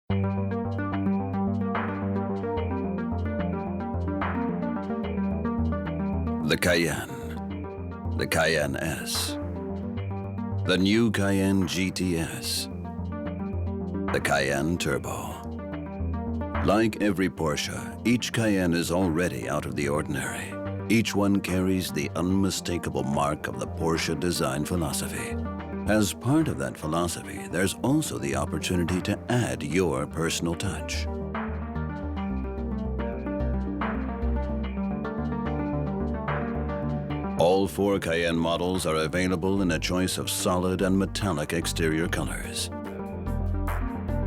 The Cayenne, the Cayenne S, the new Cayenne GTS, the Cayenne Turbo. Like every Porsche, each Cayenne is already out of the ordinary. Each one carries the unmistakable mark of the Porsche design philosophy. As part of that philosophy, there's also the opportunity to add your personal touch. All 4 Cayenne models are available in a choice of solid and metallic exterior colors.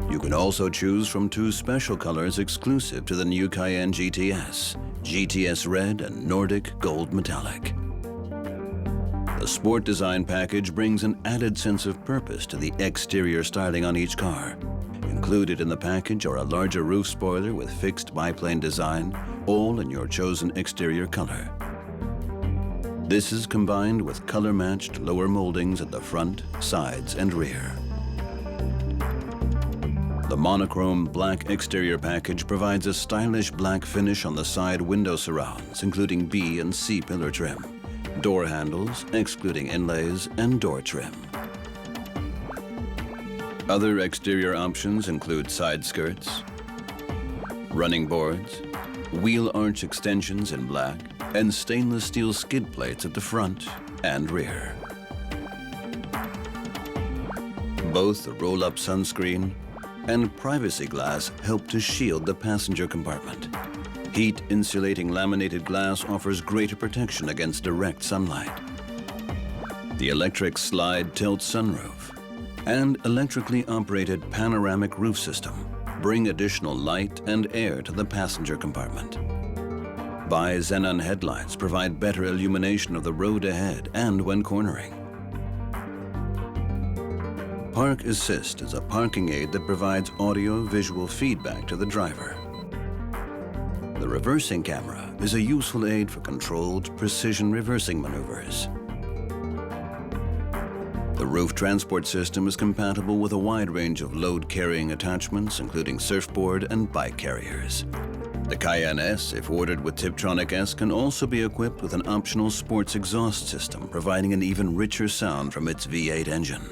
You can also choose from 2 special colors exclusive to the new Cayenne GTS, GTS Red and Nordic Gold Metallic. The Sport Design package brings an added sense of purpose to the exterior styling on each car. Included in the package are a larger roof spoiler with fixed biplane design, all in your chosen exterior color. This is combined with color-matched lower moldings at the front, sides, and rear. The monochrome black exterior package provides a stylish black finish on the side window surrounds, including B and C pillar trim, door handles, excluding inlays, and door trim. Other exterior options include side skirts, running boards, wheel arch extensions in black, and stainless steel skid plates at the front and rear. Both the roll-up sunscreen and privacy glass help to shield the passenger compartment. Heat-insulating laminated glass offers greater protection against direct sunlight. The electric slide tilt sunroof and electrically operated panoramic roof system bring additional light and air to the passenger compartment. Bi-xenon headlights provide better illumination of the road ahead and when cornering. Park Assist is a parking aid that provides audio-visual feedback to the driver. The reversing camera is a useful aid for controlled, precision reversing maneuvers. The roof transport system is compatible with a wide range of load-carrying attachments, including surfboard and bike carriers. The Cayenne S, if ordered with Tiptronic S, can also be equipped with an optional sports exhaust system, providing an even richer sound from its V8 engine.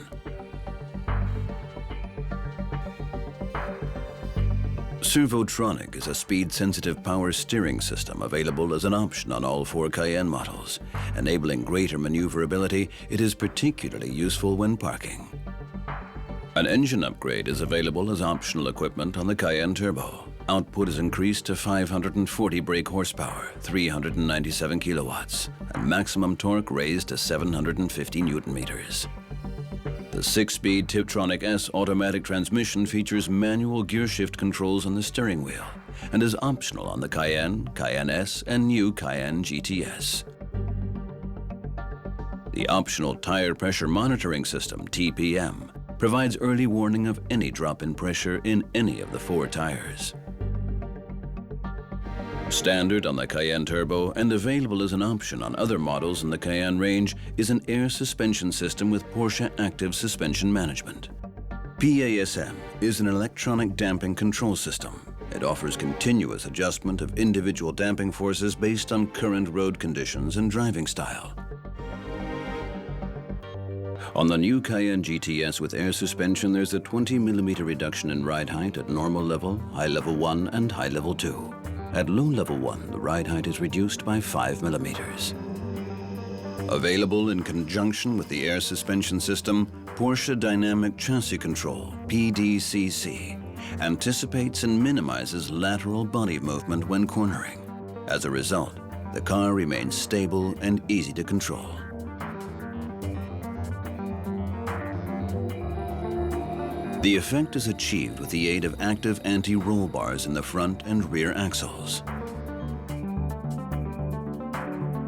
Servotronic is a speed-sensitive power steering system available as an option on all 4 Cayenne models. Enabling greater maneuverability, it is particularly useful when parking. An engine upgrade is available as optional equipment on the Cayenne Turbo. Output is increased to 540 brake horsepower, 397 kilowatts, and maximum torque raised to 750 Newton meters. The 6-speed Tiptronic S automatic transmission features manual gear shift controls on the steering wheel and is optional on the Cayenne, Cayenne S, and new Cayenne GTS. The optional tire pressure monitoring system, TPM, provides early warning of any drop in pressure in any of the 4 tires. Standard on the Cayenne Turbo and available as an option on other models in the Cayenne range is an air suspension system with Porsche Active Suspension Management. PASM is an electronic damping control system. It offers continuous adjustment of individual damping forces based on current road conditions and driving style. On the new Cayenne GTS with air suspension, there's a 20mm reduction in ride height at normal level, high level 1, and high level 2. At low level 1, the ride height is reduced by 5 millimeters. Available in conjunction with the air suspension system, Porsche Dynamic Chassis Control, PDCC, anticipates and minimizes lateral body movement when cornering. As a result, the car remains stable and easy to control. The effect is achieved with the aid of active anti-roll bars in the front and rear axles.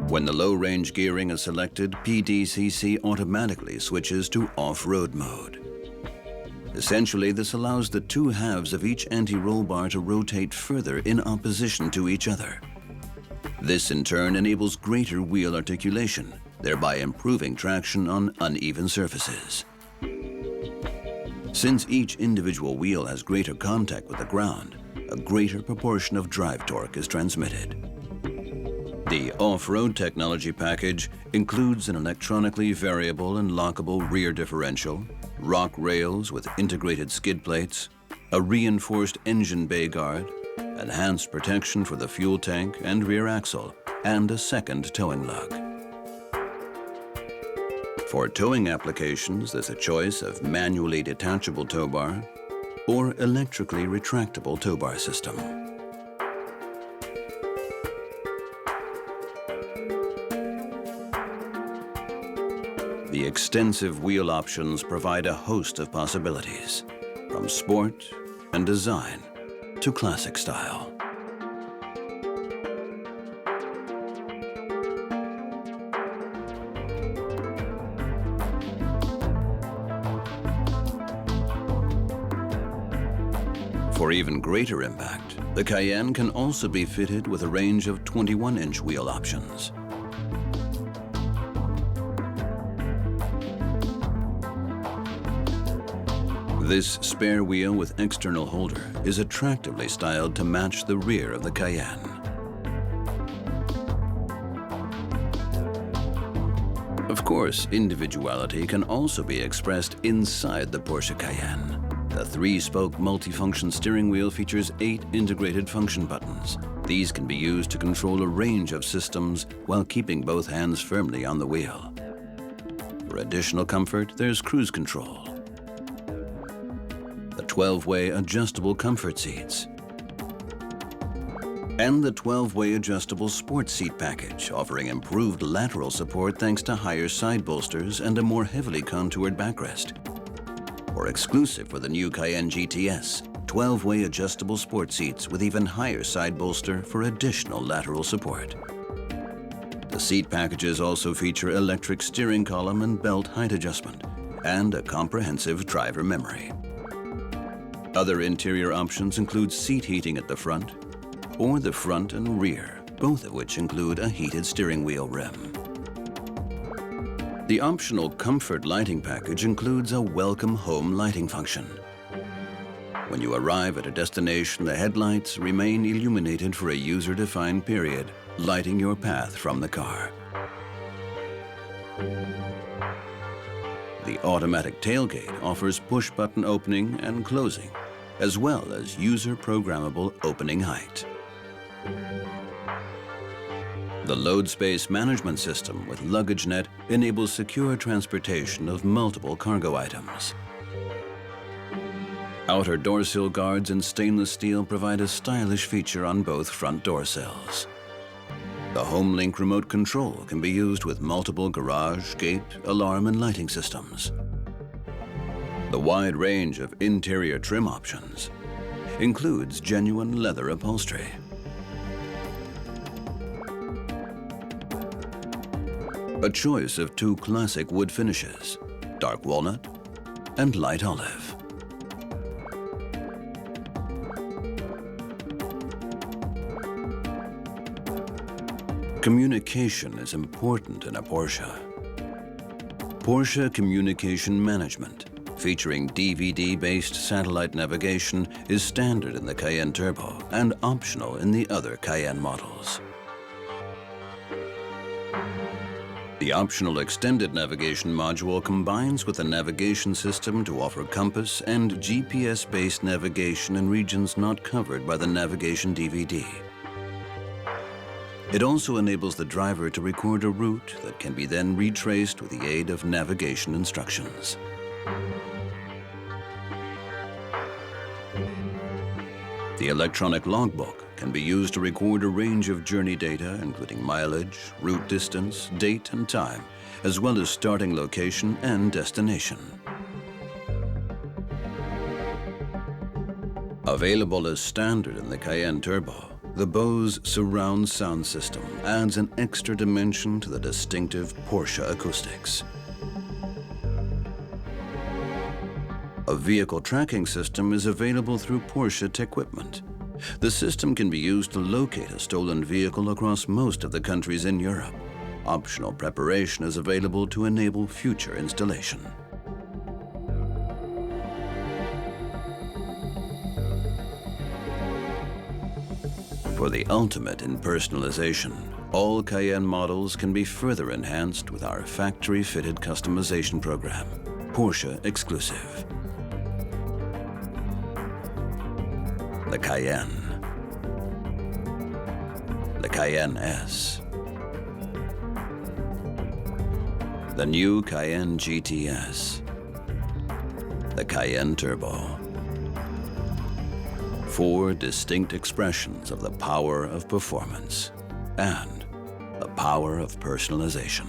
When the low-range gearing is selected, PDCC automatically switches to off-road mode. Essentially, this allows the 2 halves of each anti-roll bar to rotate further in opposition to each other. This, in turn, enables greater wheel articulation, thereby improving traction on uneven surfaces. Since each individual wheel has greater contact with the ground, a greater proportion of drive torque is transmitted. The off-road technology package includes an electronically variable and lockable rear differential, rock rails with integrated skid plates, a reinforced engine bay guard, enhanced protection for the fuel tank and rear axle, and a second towing lug. For towing applications, there's a choice of manually detachable tow bar or electrically retractable tow bar system. The extensive wheel options provide a host of possibilities, from sport and design to classic style. For even greater impact, the Cayenne can also be fitted with a range of 21-inch wheel options. This spare wheel with external holder is attractively styled to match the rear of the Cayenne. Of course, individuality can also be expressed inside the Porsche Cayenne. The 3-spoke multifunction steering wheel features 8 integrated function buttons. These can be used to control a range of systems while keeping both hands firmly on the wheel. For additional comfort, there's cruise control, the 12-way adjustable comfort seats, and the 12-way adjustable sports seat package, offering improved lateral support thanks to higher side bolsters and a more heavily contoured backrest. Or exclusive for the new Cayenne GTS, 12-way adjustable sport seats with even higher side bolster for additional lateral support. The seat packages also feature electric steering column and belt height adjustment, and a comprehensive driver memory. Other interior options include seat heating at the front, or the front and rear, both of which include a heated steering wheel rim. The optional comfort lighting package includes a welcome home lighting function. When you arrive at a destination, the headlights remain illuminated for a user-defined period, lighting your path from the car. The automatic tailgate offers push-button opening and closing, as well as user-programmable opening height. The load space management system with LuggageNet enables secure transportation of multiple cargo items. Outer door sill guards in stainless steel provide a stylish feature on both front door sills. The HomeLink remote control can be used with multiple garage, gate, alarm, and lighting systems. The wide range of interior trim options includes genuine leather upholstery, a choice of 2 classic wood finishes, dark walnut and light olive. Communication is important in a Porsche. Porsche Communication Management, featuring DVD-based satellite navigation, is standard in the Cayenne Turbo and optional in the other Cayenne models. The optional extended navigation module combines with the navigation system to offer compass and GPS-based navigation in regions not covered by the navigation DVD. It also enables the driver to record a route that can be then retraced with the aid of navigation instructions. The electronic logbook can be used to record a range of journey data, including mileage, route distance, date and time, as well as starting location and destination. Available as standard in the Cayenne Turbo, the Bose surround sound system adds an extra dimension to the distinctive Porsche acoustics. A vehicle tracking system is available through Porsche Equipment. The system can be used to locate a stolen vehicle across most of the countries in Europe. Optional preparation is available to enable future installation. For the ultimate in personalization, all Cayenne models can be further enhanced with our factory-fitted customization program, Porsche exclusive. The Cayenne, the Cayenne S, the new Cayenne GTS, the Cayenne Turbo. 4 distinct expressions of the power of performance and the power of personalization.